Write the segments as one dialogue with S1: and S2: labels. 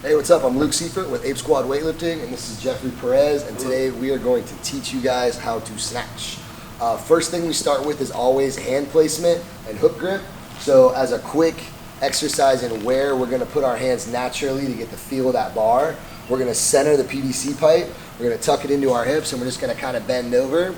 S1: Hey, what's up? I'm Luke Siefert with Apesquad Weightlifting, and this is Jeffrey Perez, and today we are going to teach you guys how to snatch. First thing we start with is always hand placement and hook grip. So as a quick exercise in where we're going to put our hands naturally to get the feel of that bar, we're going to center the PVC pipe, we're going to tuck it into our hips, and we're just going to kind of bend over.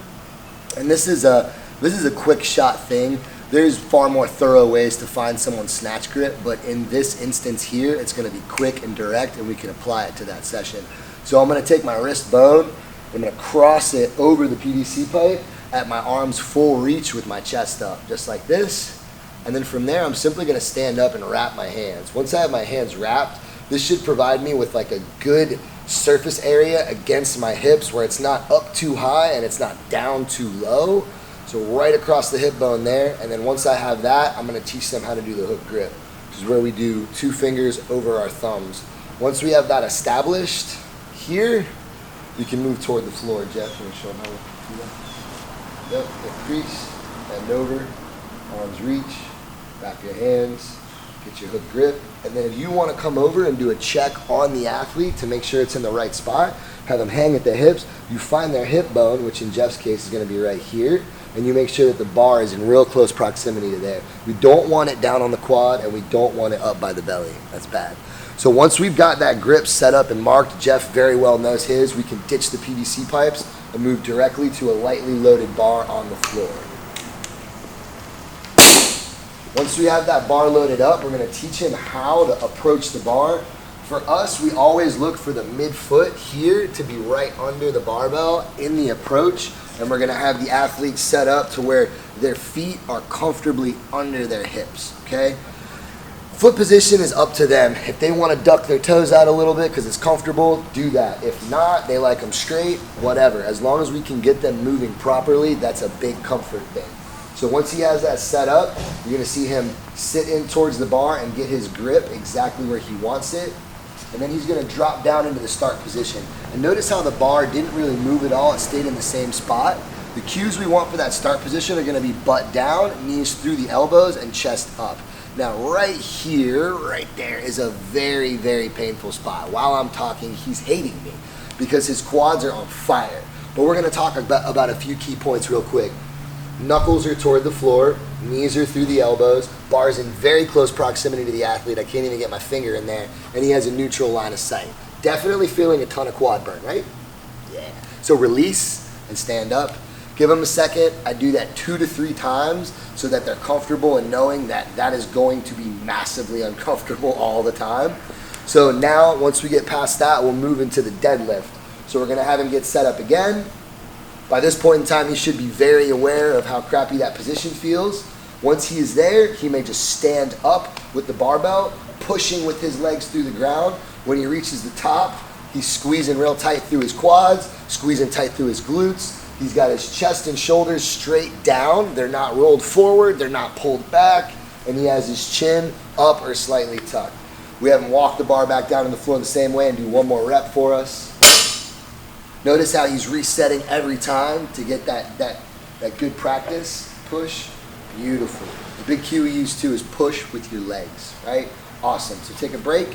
S1: And this is a quick shot thing. There's far more thorough ways to find someone's snatch grip, but in this instance here, it's going to be quick and direct, and we can apply it to that session. So I'm going to take my wrist bone, I'm going to cross it over the PVC pipe at my arm's full reach with my chest up, just like this. And then from there, I'm simply going to stand up and wrap my hands. Once I have my hands wrapped, this should provide me with like a good surface area against my hips where it's not up too high and it's not down too low. So right across the hip bone there, and then once I have that, I'm going to teach them how to do the hook grip, which is where we do 2 fingers over our thumbs. Once we have that established here, you can move toward the floor. Jeff, you want to show them how to do that? Yep, hip crease, bend over, arms reach, wrap your hands, get your hook grip, and then if you want to come over and do a check on the athlete to make sure it's in the right spot, have them hang at the hips, you find their hip bone, which in Jeff's case is going to be right here, and you make sure that the bar is in real close proximity to there. We don't want it down on the quad, and we don't want it up by the belly. That's bad. So once we've got that grip set up and marked, Jeff very well knows his, we can ditch the PVC pipes and move directly to a lightly loaded bar on the floor. Once we have that bar loaded up, we're going to teach him how to approach the bar. For us, we always look for the midfoot here to be right under the barbell in the approach, and we're going to have the athlete set up to where their feet are comfortably under their hips, okay? Foot position is up to them. If they want to duck their toes out a little bit because it's comfortable, do that. If not, they like them straight, whatever. As long as we can get them moving properly, that's a big comfort thing. So once he has that set up, you're going to see him sit in towards the bar and get his grip exactly where he wants it. And then he's going to drop down into the start position. And notice how the bar didn't really move at all. It stayed in the same spot. The cues we want for that start position are going to be butt down, knees through the elbows, and chest up. Now right here, right there, is a very, very painful spot. While I'm talking, he's hating me because his quads are on fire. But we're going to talk about a few key points real quick. Knuckles are toward the floor, knees are through the elbows, bars in very close proximity to the athlete. I can't even get my finger in there, and he has a neutral line of sight. Definitely feeling a ton of quad burn, right? Yeah. So release and stand up. Give them a second. I do that 2 to 3 times so that they're comfortable and knowing that that is going to be massively uncomfortable all the time. So now, once we get past that, we'll move into the deadlift. So we're going to have him get set up again. By this point in time, he should be very aware of how crappy that position feels. Once he is there, he may just stand up with the barbell, pushing with his legs through the ground. When he reaches the top, he's squeezing real tight through his quads, squeezing tight through his glutes. He's got his chest and shoulders straight down. They're not rolled forward, they're not pulled back, and he has his chin up or slightly tucked. We have him walk the bar back down to the floor the same way and do one more rep for us. Notice how he's resetting every time to get that good practice. Push. Beautiful. The big cue we use too is push with your legs, right? Awesome. So take a break.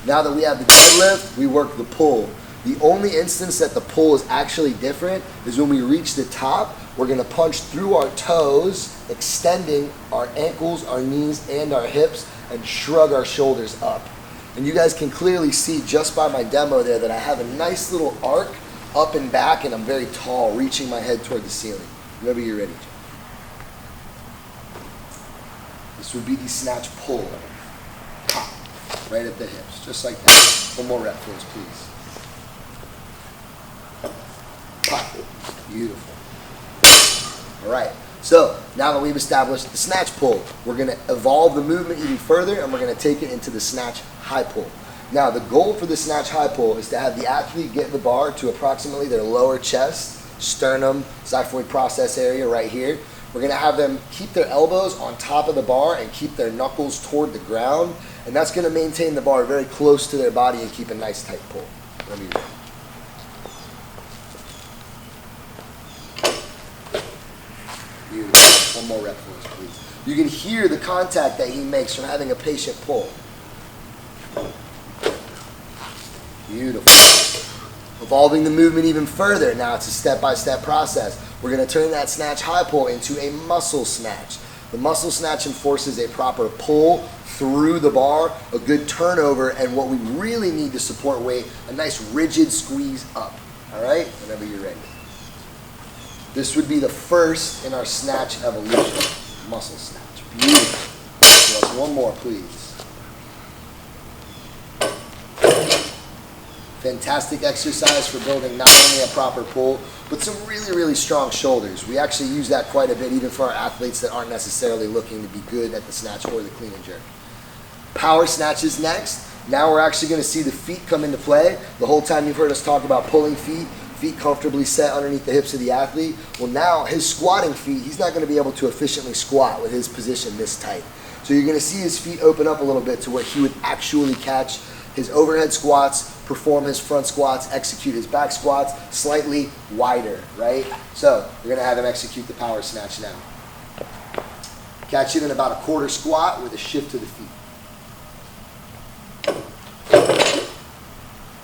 S1: Now that we have the deadlift, we work the pull. The only instance that the pull is actually different is when we reach the top, we're going to punch through our toes, extending our ankles, our knees, and our hips, and shrug our shoulders up. And you guys can clearly see just by my demo there that I have a nice little arc up and back, and I'm very tall, reaching my head toward the ceiling. Whenever you're ready. This would be the snatch pull. Pop, right at the hips, just like that. One more rep for us, please. Pop. Beautiful. All right. So now that we've established the snatch pull, we're going to evolve the movement even further, and we're going to take it into the snatch high pull. Now, the goal for the snatch high pull is to have the athlete get the bar to approximately their lower chest, sternum, xiphoid process area right here. We're going to have them keep their elbows on top of the bar and keep their knuckles toward the ground, and that's going to maintain the bar very close to their body and keep a nice tight pull. Let me do that. Beautiful. One more rep for us, please. You can hear the contact that he makes from having a patient pull. Beautiful. Evolving the movement even further. Now it's a step-by-step process. We're going to turn that snatch high pull into a muscle snatch. The muscle snatch enforces a proper pull through the bar, a good turnover, and what we really need to support weight, a nice rigid squeeze up. All right? Whenever you're ready. This would be the first in our snatch evolution. Muscle snatch. Beautiful. So let's one more, please. Fantastic exercise for building not only a proper pull, but some really, really strong shoulders. We actually use that quite a bit, even for our athletes that aren't necessarily looking to be good at the snatch or the clean and jerk. Power snatches next. Now we're actually going to see the feet come into play. The whole time you've heard us talk about pulling feet comfortably set underneath the hips of the athlete. Well, now his squatting feet, he's not going to be able to efficiently squat with his position this tight. So you're going to see his feet open up a little bit to where he would actually catch his overhead squats, perform his front squats, execute his back squats slightly wider, right? So we're going to have him execute the power snatch now. Catch it in about a quarter squat with a shift to the feet.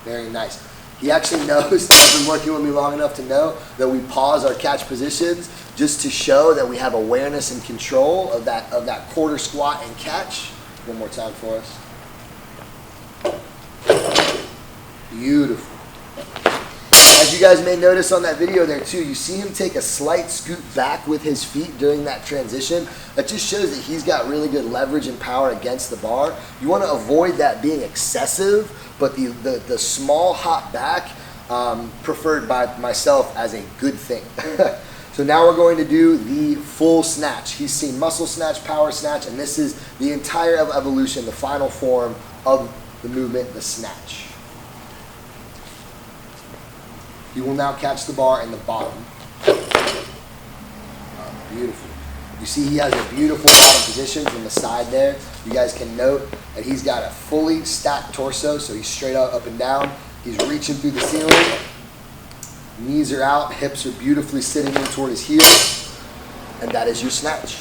S1: Very nice. He actually knows, I've been working with me long enough to know that we pause our catch positions just to show that we have awareness and control of that quarter squat and catch. One more time for us. Beautiful. As you guys may notice on that video there too, you see him take a slight scoot back with his feet during that transition. That just shows that he's got really good leverage and power against the bar. You want to avoid that being excessive, but the small hop back preferred by myself as a good thing. So now we're going to do the full snatch. He's seen muscle snatch, power snatch, and this is the entire evolution, the final form of the movement, the snatch. He will now catch the bar in the bottom. Beautiful. You see he has a beautiful bottom position from the side there. You guys can note that he's got a fully stacked torso, so he's straight up and down. He's reaching through the ceiling. Knees are out, hips are beautifully sitting in toward his heels. And that is your snatch.